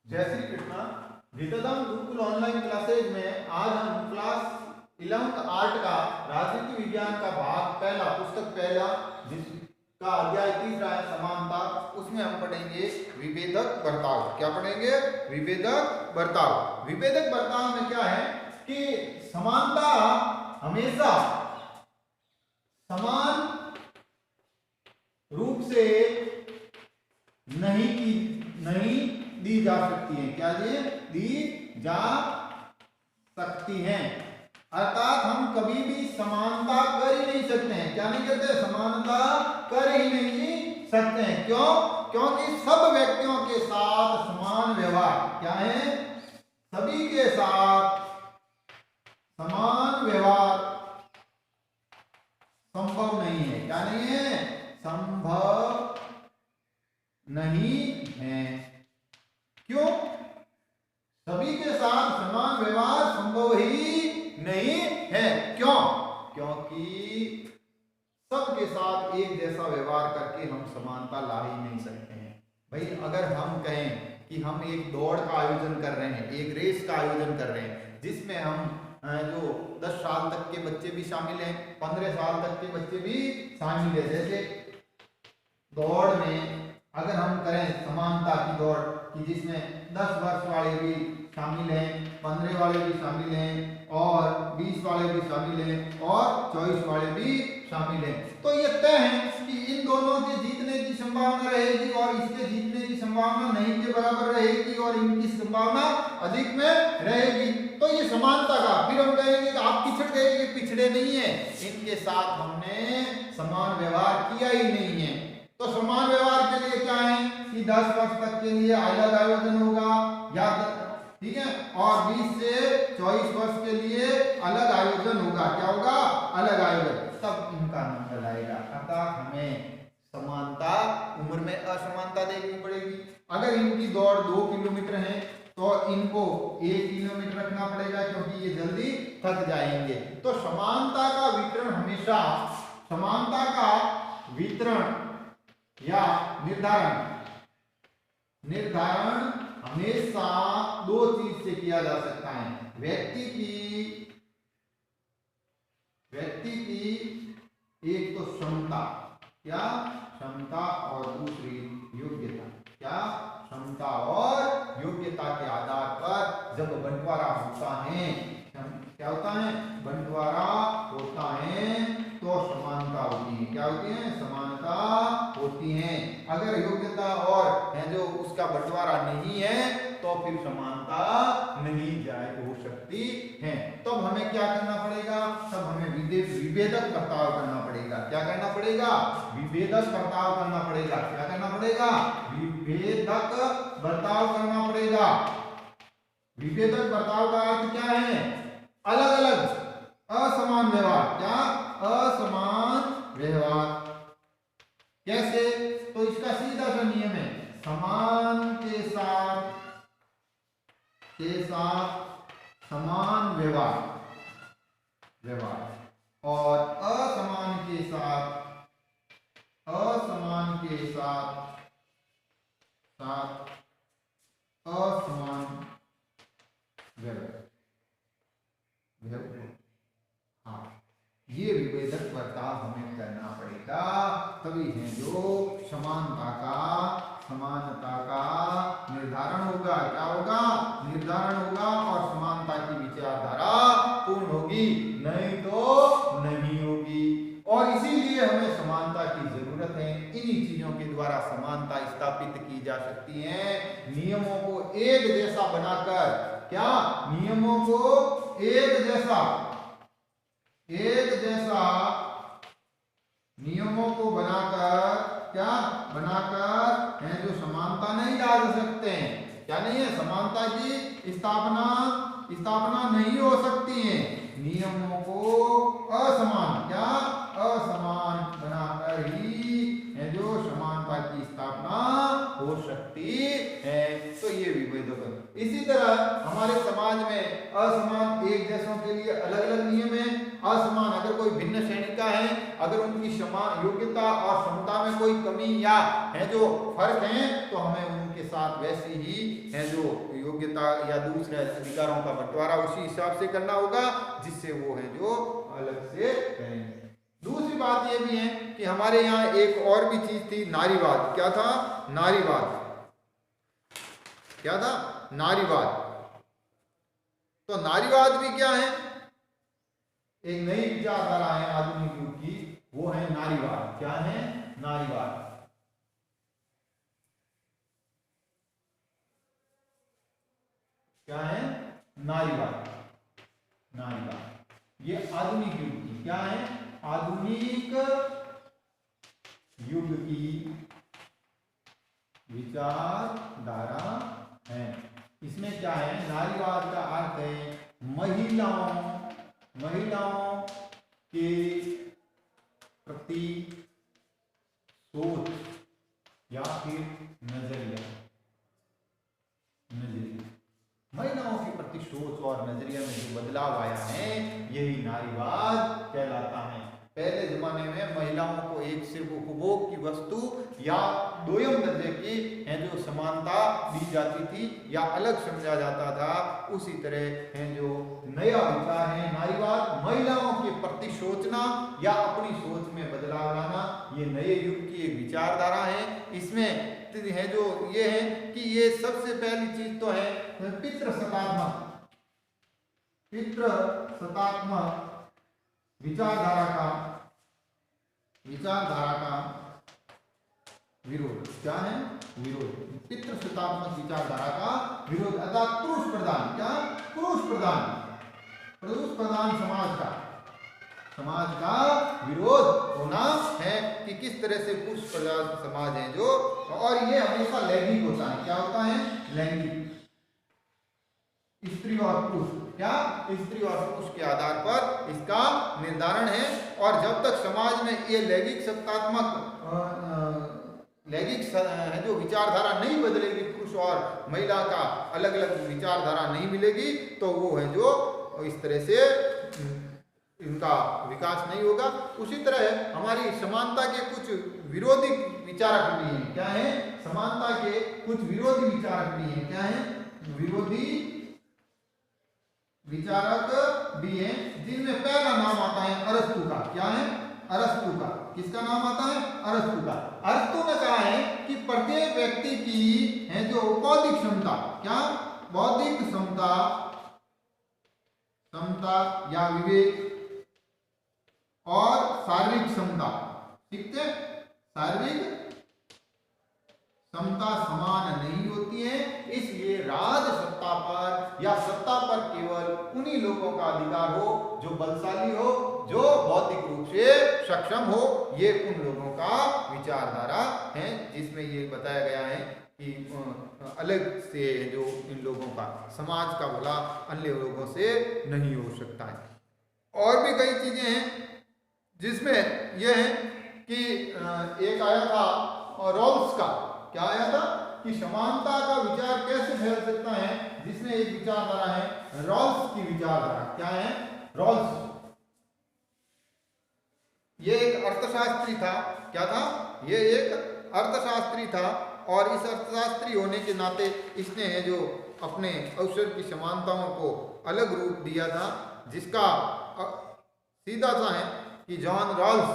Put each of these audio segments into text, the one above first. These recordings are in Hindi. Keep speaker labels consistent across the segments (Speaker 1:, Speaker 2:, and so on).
Speaker 1: जय श्री कृष्णा। विद्याधाम गुरुकुल ऑनलाइन क्लासेज में आज हम क्लास 11th आर्ट का राजनीति विज्ञान का भाग पहला, पुस्तक पहला, जिसका अध्याय तीसरा है समानता, उसमें हम पढ़ेंगे विभेदक बर्ताव। क्या पढ़ेंगे? विभेदक बर्ताव। विभेदक बर्ताव में क्या है कि समानता हमेशा समान रूप से नहीं दी जा सकती है। क्या दी जा सकती हैं, अर्थात हम कभी भी समानता कर ही नहीं सकते हैं। क्या नहीं करते? समानता कर ही नहीं सकते हैं। क्यों? क्योंकि सब व्यक्तियों के साथ समान व्यवहार क्या है? सभी के साथ समान व्यवहार संभव नहीं है। क्या नहीं है? संभव नहीं है। क्यों? सभी के साथ समान व्यवहार संभव ही नहीं है। क्यों? क्योंकि सबके साथ एक जैसा व्यवहार करके हम समानता ला ही नहीं सकते हैं। भाई, अगर हम कहें कि हम एक दौड़ का आयोजन कर रहे हैं, एक रेस का आयोजन कर रहे हैं, जिसमें हम जो 10 साल तक के बच्चे भी शामिल हैं, 15 साल तक के बच्चे भी शामिल हैं। जैसे दौड़ में अगर हम करें समानता की दौड़ कि जिसमें 10 वर्ष वाले भी शामिल हैं, 15 वाले भी शामिल हैं, और 20 वाले भी शामिल हैं, और 24 वाले भी शामिल हैं, तो ये तय है कि इन दोनों के जीतने की संभावना रहेगी और इसके जीतने की संभावना नहीं के बराबर रहेगी और इनकी संभावना अधिक में रहेगी। तो ये समानता का, फिर हम कहेंगे कि आप पिछड़ गए, ये पिछड़े नहीं है, इनके साथ हमने समान व्यवहार किया ही नहीं है। तो समान व्यवहार के लिए क्या है कि 10 वर्ष तक के लिए अलग आयोजन होगा, या ठीक है, और 20 से 24 वर्ष के लिए अलग आयोजन होगा। क्या होगा? अलग आयोजन, तब इनका नंबर आएगा। अर्थात हमें समानता, उम्र में असमानता देखनी पड़ेगी। अगर इनकी दौड़ 2 किलोमीटर है तो इनको 1 किलोमीटर रखना पड़ेगा, क्योंकि ये जल्दी थक जाएंगे। तो समानता का वितरण हमेशा, समानता का वितरण या निर्धारण हमेशा 2 चीज से किया जा सकता है। व्यक्ति की एक तो क्षमता, क्या क्षमता, और दूसरी योग्यता। क्या? क्षमता और योग्यता के आधार पर जब बंटवारा होता है, क्या होता है? बंटवारा होता है तो समानता होती है। क्या होती है? समानता होती है। अगर योग्यता और है जो उसका बंटवारा नहीं है तो फिर समानता नहीं हो सकती है। तो हमें क्या करना पड़ेगा? तब हमें विभेदक बर्ताव करना पड़ेगा। क्या करना पड़ेगा? विभेदक बर्ताव करना पड़ेगा। क्या करना पड़ेगा? विभेदक बर्ताव करना पड़ेगा। विभेदक बर्ताव का अर्थ क्या है? अलग अलग असमान व्यवहार। क्या? असमान व्यवहार। कैसे? तो इसका सीधा सा नियम है, समान के साथ समान व्यवहार, और असमान के साथ असमान व्यवहार। हाँ, ये विभेदक बर्ताव हमें करना पड़ेगा, तभी है जो समानता का निर्धारण होगा। क्या होगा? निर्धारण होगा, और समानता की विचारधारा पूर्ण होगी, नहीं तो नहीं होगी। और इसीलिए हमें समानता की जरूरत है। इन्हीं चीजों के द्वारा समानता स्थापित की जा सकती है। नियमों को एक जैसा बनाकर, क्या? नियमों को एक जैसा नियमों को बनाकर, क्या बनाकर है जो समानता नहीं डाल सकते हैं। क्या नहीं है? समानता की स्थापना नहीं हो सकती है। नियमों को असमान, क्या असमान बनाकर ही है जो समानता की स्थापना हो सकती है। तो ये विभेदक। इसी तरह हमारे समाज में असमान एक जैसों के लिए अलग अलग नियम है। असमान, अगर कोई भिन्न श्रेणी तरीका है, अगर उनकी योग्यता और क्षमता में कोई कमी या है जो फर्क है तो हमें उनके साथ वैसी ही है जो योग्यता या दूसरे अधिकारों का बंटवारा उसी हिसाब से करना होगा जिससे वो है जो अलग से करेंगे। दूसरी बात ये भी है कि हमारे यहाँ एक और भी चीज थी, नारीवाद। क्या था? नारीवाद। क्या था? नारीवाद। तो नारीवाद भी क्या है? एक नई विचारधारा है आधुनिक युग की, वो है नारीवाद। क्या है? नारीवाद। क्या है? नारीवाद। नारीवाद ये आधुनिक युग की क्या है? आधुनिक युग की विचारधारा है। इसमें क्या है? नारीवाद का अर्थ है महिलाओं के प्रति सोच या फिर नजरिया। महिलाओं के प्रति सोच और नजरिया में जो बदलाव आया है यही नारीवाद कहलाता है। पहले जमाने में महिलाओं को एक सिर्फ उपभोग की वस्तु या दोयम दर्जे की है जो समानता दी जाती थी या अलग समझा जाता था। उसी तरह है जो नया विचार है नारीवाद, महिलाओं के प्रति सोचना या अपनी सोच में बदलाव लाना, ये नए युग की एक विचारधारा है। इसमें है जो ये है कि ये सबसे पहली चीज तो है पितृसत्तात्मक विचारधारा का विरोध। क्या है? विरोध। पितृसत्तात्मक विचारधारा का विरोध अर्थात पुरुष प्रधान। क्या? पुरुष प्रधान समाज का विरोध होना है कि किस तरह से पुरुष प्रधान समाज है जो, और ये हमेशा लैंगिक होता है। क्या होता है? लैंगिक। स्त्री और पुरुष। क्या? स्त्री और पुरुष के आधार पर इसका निर्धारण है। और जब तक समाज में ये लैंगिक है जो विचारधारा नहीं बदलेगी, पुरुष और महिला का अलग अलग विचारधारा नहीं मिलेगी, तो वो है जो इस तरह से इनका विकास नहीं होगा। उसी तरह हमारी समानता के कुछ विरोधी विचारक भी हैं। क्या है? समानता के कुछ विरोधी विचारक भी हैं। क्या है? विरोधी विचारक भी हैं, जिनमें पहला नाम आता है अरस्तु का। क्या है? अरस्तु का। किसका नाम आता है? अरस्तु का। अरस्तु ने कहा है कि प्रत्येक व्यक्ति की है जो बौद्धिक क्षमता। क्या? बौद्धिक क्षमता या विवेक और शारीरिक क्षमता, ठीक है, शारीरिक क्षमता समान नहीं होती है। इसलिए राज सत्ता पर या सत्ता पर केवल उन्हीं लोगों का अधिकार हो जो बलशाली हो, जो बौद्धिक रूप से सक्षम हो। ये उन लोगों का विचारधारा है जिसमें ये बताया गया है कि अलग से जो इन लोगों का समाज का भला अन्य लोगों से नहीं हो सकता है। और भी कई चीजें हैं जिसमें यह है कि एक आया था रॉल्स का। क्या आया था? कि समानता का विचार कैसे फैल सकता है, जिसमें एक विचारधारा है रॉल्स की विचारधारा। क्या है? रॉल्स ये एक अर्थशास्त्री था। क्या था? ये एक अर्थशास्त्री था और इस अर्थशास्त्री होने के नाते इसने है जो अपने अवसर की समानताओं को अलग रूप दिया था, जिसका सीधा सा है कि जॉन रॉल्स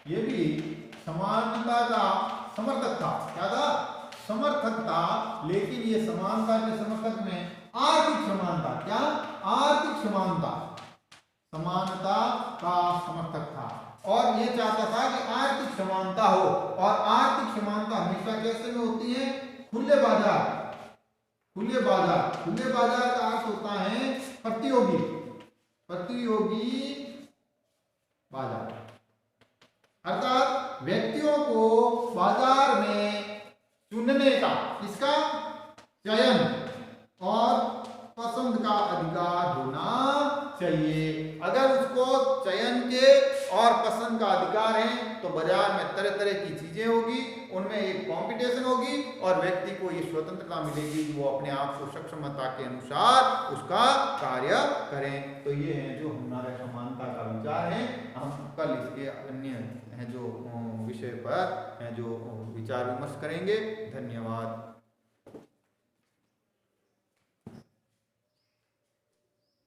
Speaker 1: ये भी समानता का समर्थक था। क्या था? समर्थक था, लेकिन ये समानता के समर्थक में आर्थिक समानता। क्या? आर्थिक समानता का समर्थक था और ये चाहता था कि आर्थिक समानता हो। और आर्थिक समानता हमेशा कैसे में होती है? खुले बाजार का अर्थ होता है प्रतियोगी बाजार, अर्थात व्यक्तियों को बाजार में चुनने का, इसका चयन और पसंद का अधिकार होना चाहिए। अगर उसको चयन के और पसंद का अधिकार है, तो बाजार में तरह तरह की चीजें होगी, उनमें एक कंपटीशन होगी और व्यक्ति को ये स्वतंत्रता मिलेगी कि वो अपने आप को सक्षमता के अनुसार उसका कार्य करें। तो ये है जो हमारे समानता का विचार है। हम कल इसके अन्य है जो विषय पर है जो विचार विमर्श करेंगे। धन्यवाद।